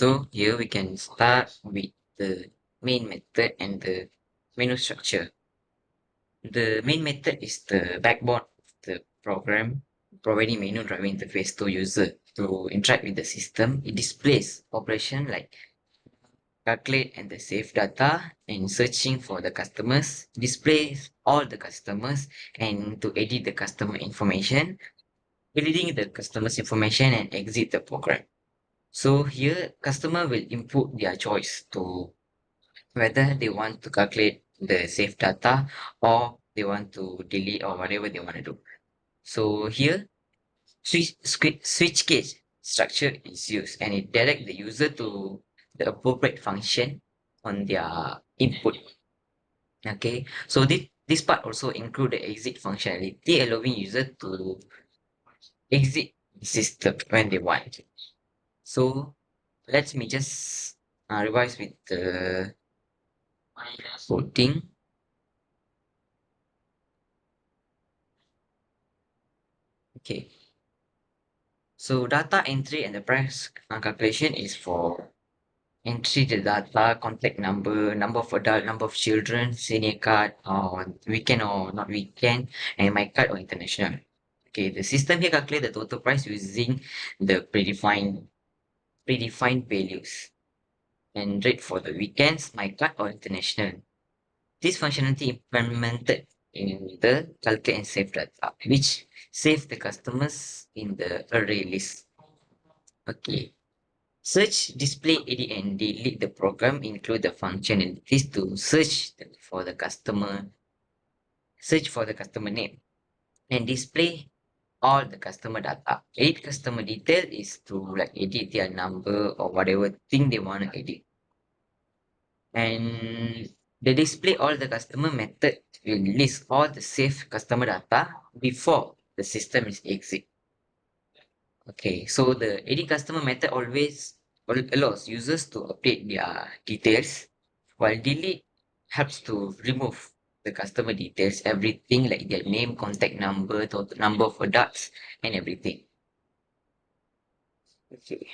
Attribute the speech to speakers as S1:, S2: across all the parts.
S1: So here we can start with the main method and the menu structure. The main method is the backbone of the program, providing menu driver interface to user to interact with the system. It displays operation like calculate and the save data and searching for the customers, displays all the customers and to edit the customer information, reading the customer's information and exit the program. So here customer will input their choice to whether they want to calculate the save data or they want to delete or whatever they want to do. So here switch case structure is used and it direct the user to the appropriate function on their input. Okay, so this part also include the exit functionality, allowing user to exit the system when they want. So let me just revise with the coding. Okay, so data entry and the price calculation is for entry the data, contact number, number of adult, number of children, senior card, or weekend or not weekend, and my card or international. Okay, the system here calculate the total price using the predefined values and rate for the weekends, my card or international. This functionality implemented in the calculate and save data, which save the customers in the array list. Okay. Search, display, edit, and delete the program include the functionalities to search for the customer name, and display all the customer data. Edit customer detail is to like edit their number or whatever thing they want to edit. And the display all the customer method will list all the saved customer data before the system is exit. Okay, so the edit customer method always allows users to update their details, while delete helps to remove the customer details, everything like their name, contact number, total number of adults, and everything. Okay,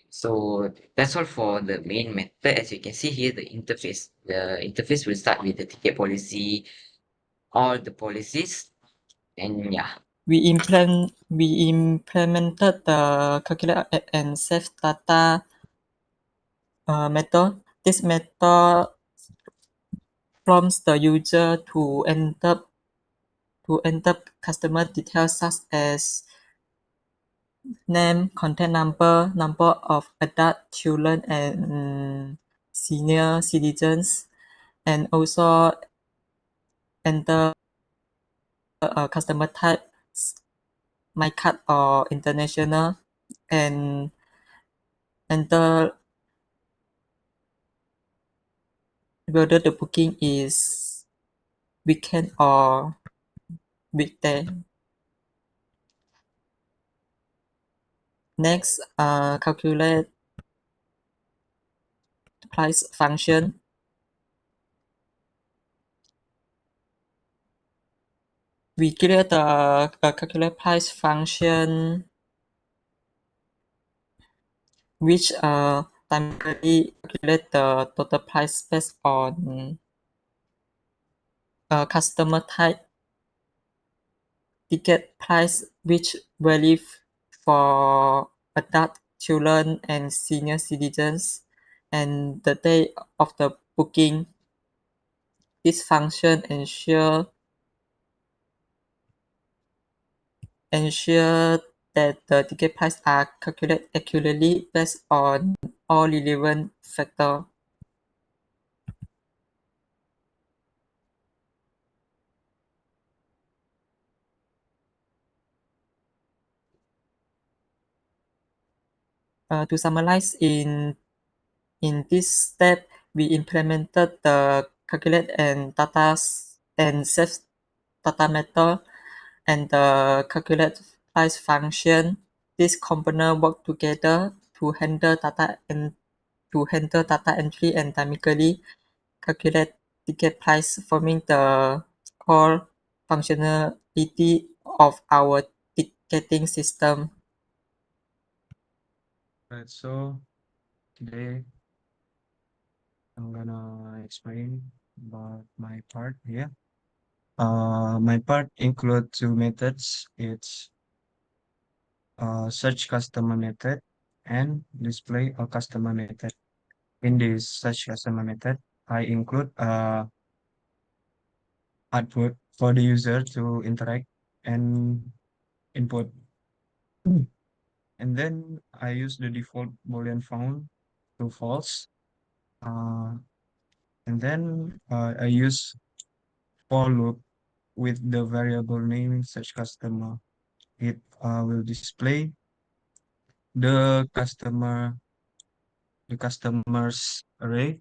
S1: so that's all for the main method. As you can see here, the interface. The interface will start with the ticket policy, all the policies, and yeah.
S2: We implemented the calculate and save data method. This method prompts the user to enter customer details such as name, contact number, number of adult children and senior citizens, and also enter a customer type, my card or international, and enter whether the booking is weekend or weekday. Next, calculate price function. We create a calculate price function which dynamically calculate the total price based on customer type, ticket price which vary for adult children and senior citizens, and the day of the booking. This function ensure that the ticket price are calculated accurately based on all relevant factors. To summarize, in this step, we implemented the calculate and data and save data method and the calculate price function. These components work together to handle data entry and dynamically calculate ticket price, forming the core functionality of our ticketing system.
S3: Right. So Today I'm gonna explain about my part here. My part include two methods. It's search customer method and display a customer method. In this search customer method, I include output for the user to interact and input. And then I use the default Boolean found to false. Uh, and then I use for loop with the variable name search customer. It will display the customer's array,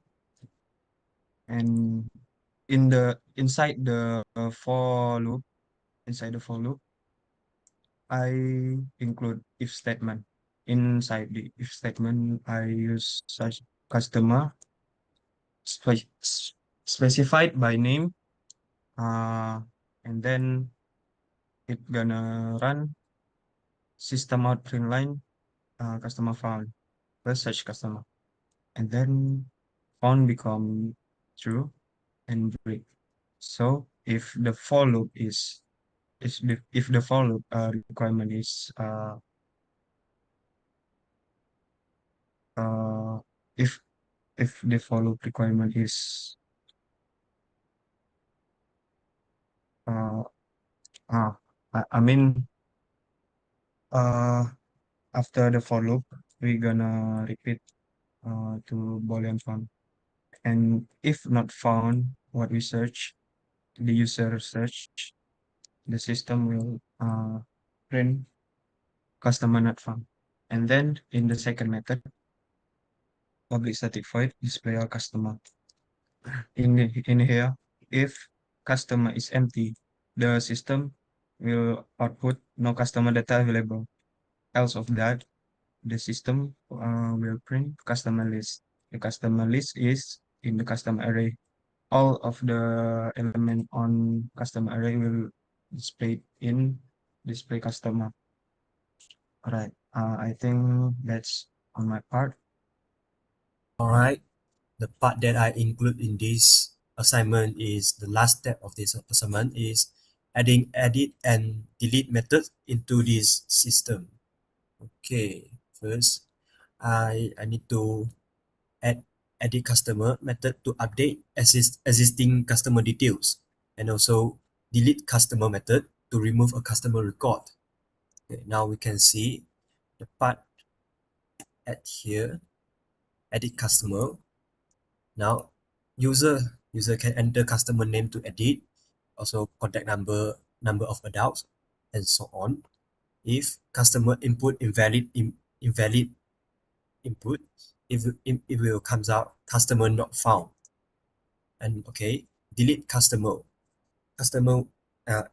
S3: and inside the for loop I include if statement. Inside the if statement I use such customer spe- s- specified by name, uh and then it gonna run system out print line, customer found plus search customer, and then found become true and break. So if the for loop requirement is uh if the for loop requirement is uh uh I mean uh after the for loop we gonna repeat to boolean found, and if not found what we search, the user search, the system will print customer not found. And then in the second method, public static void display our customer. In here, if customer is empty, the system will output no customer data available. Else of that, the system will print customer list. The customer list is in the customer array. All of the element on customer array will display in display customer. All right. I think that's on my part.
S4: All right. The part that I include in this assignment is the last step of this assignment is adding edit and delete methods into this system. Okay, first I need to add edit customer method to update existing customer details, and also delete customer method to remove a customer record. Okay, now we can see the part at here, edit customer. Now user can enter customer name to edit, also contact number of adults, and so on. If customer input invalid input, it will comes out customer not found. And okay, delete customer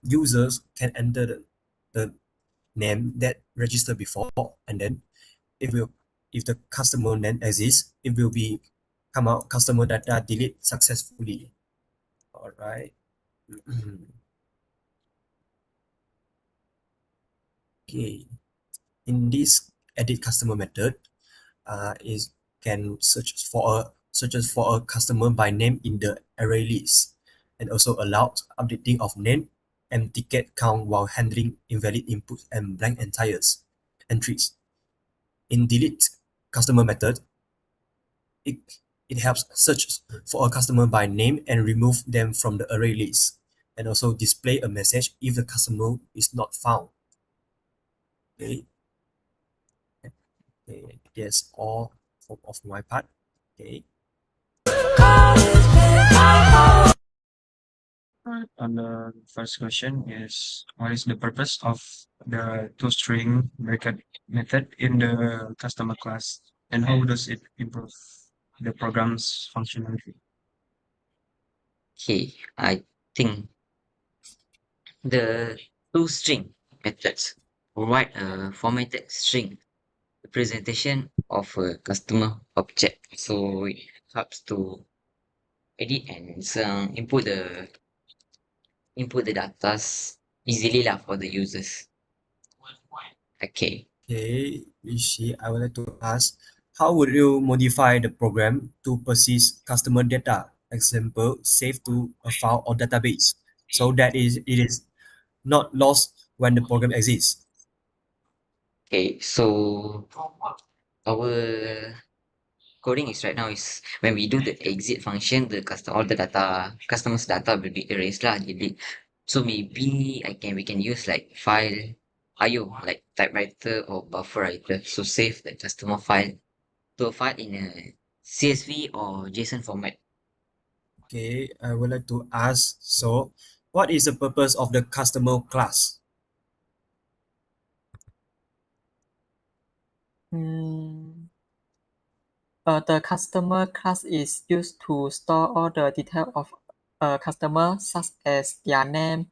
S4: users can enter the name that registered before, and then it will if the customer name exists, it will be come out customer data delete successfully. All right. Okay. In this edit customer method, is can searches for a customer by name in the array list, and also allows updating of name and ticket count while handling invalid inputs and blank entries. In delete customer method, it it helps search for a customer by name and remove them from the array list, and also display a message if the customer is not found. Okay, okay, that's all of my part. Okay.
S3: And the first question is, what is the purpose of the toString bracket method in the customer class, and how does it improve the program's functionality?
S1: Okay, I think the toString methods provide a formatted string representation of a customer object. So it helps to edit and input the data easily lah for the users. Okay.
S4: Okay, Rishi, I would like to ask, How would you modify the program to persist customer data? Example, save to a file or database, so that it is not lost when the program exists.
S1: Okay, so our coding is right now is when we do the exit function, all the data, customers' data will be erased lah, delete. So maybe we can use like file IO, like typewriter or buffer writer. So save the customer file to a file in a CSV or JSON format.
S4: Okay, I would like to ask, so what is the purpose of the customer class?
S2: Mm, the customer class is used to store all the details of a customer, such as their name,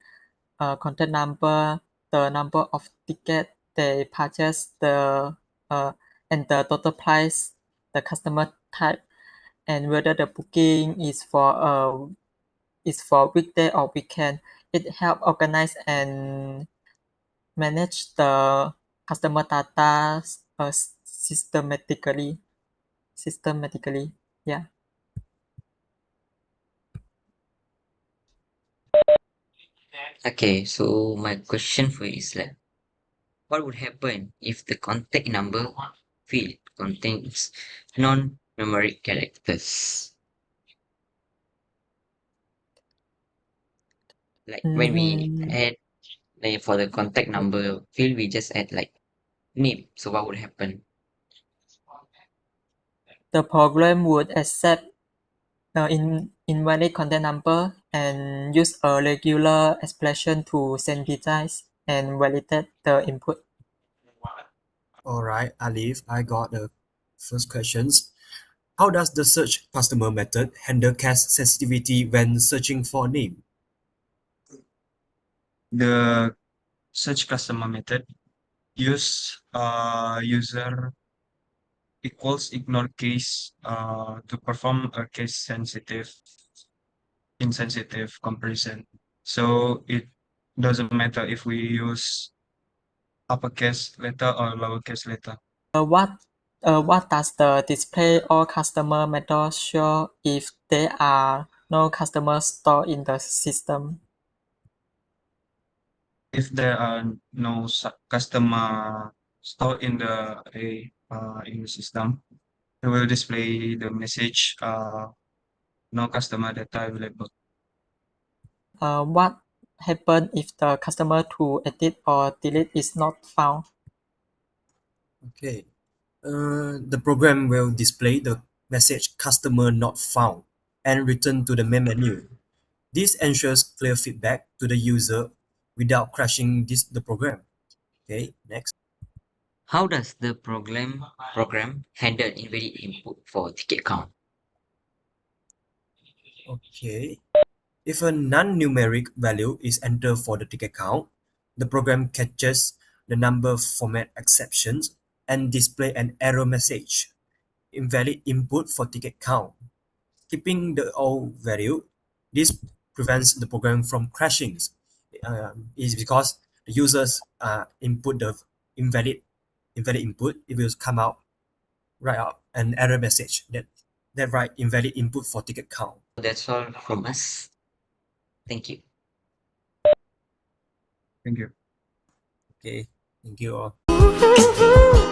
S2: contact number, the number of tickets they purchased, and the total price, the customer type, and whether the booking is for weekday or weekend. It helps organize and manage the customer data systematically. Systematically, yeah.
S1: Okay, so my question for you is like, what would happen if the contact number field contains non-numeric characters? Like when we
S2: Mm,
S1: add, like for the contact number field, we just add like name. So what would happen?
S2: the program would accept invalid contact number and use a regular expression to synthesize and validate the input.
S4: All right, Alif, I got the first questions. How does the search customer method handle cache sensitivity when searching for a name?
S3: The search customer method use user equals ignore case to perform a case sensitive insensitive comparison. So it doesn't matter if we use uppercase letter or lowercase letter.
S2: Uh, what what does the display all customer method show if there are no customers stored in the system?
S3: If there are no customer stored in the system, it will display the message no customer data available.
S2: What happens if the customer to edit or delete is not found?
S4: Okay, the program will display the message customer not found and return to the main menu. This ensures clear feedback to the user without crashing the program. Okay, next.
S1: How does the program handle invalid input for ticket count?
S4: Okay, if a non-numeric value is entered for the ticket count, the program catches the number format exceptions and display an error message. Invalid input for ticket count. Keeping the old value, this prevents the program from crashing. Is because the users input the invalid invalid input, it will come out right out an error message that write invalid input for ticket count.
S1: That's all from us. Thank you.
S3: Thank you.
S4: Okay, thank you all.